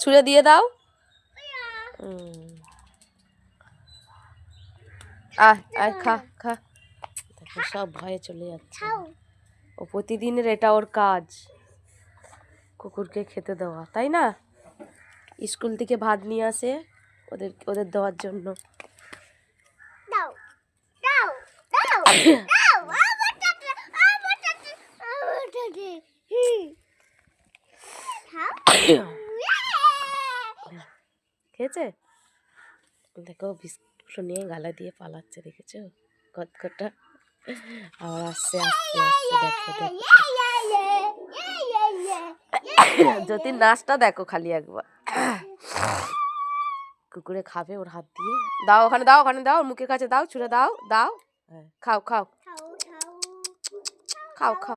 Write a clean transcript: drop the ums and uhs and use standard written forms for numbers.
ছুঁড়ে দিয়ে দাও। আয় আয় খা খা। দেখো সব ভয়ে চলে যাচ্ছে। ও প্রতিদিনের এটা ওর কাজ, কুকুরকে খেতে দেওয়া, তাই না? স্কুল থেকে ভাত নিয়ে আসে ওদের দেওয়ার জন্য। খেয়েছে? দেখো বিস্কুট নিয়ে গালা দিয়ে পালাচ্ছে, দেখেছো কটকটা? আবার আসছে আসছে আসছে, দেখো দেখো যতীন নাচটা দেখো খালি একবার। কুকুরে খাবে ওর হাত দিয়ে। দাও ওখানে দাও, ওখানে দাও, মুখের কাছে দাও, ছুঁড়ে দাও দাও। হ্যাঁ খাও খাও খাও খাও।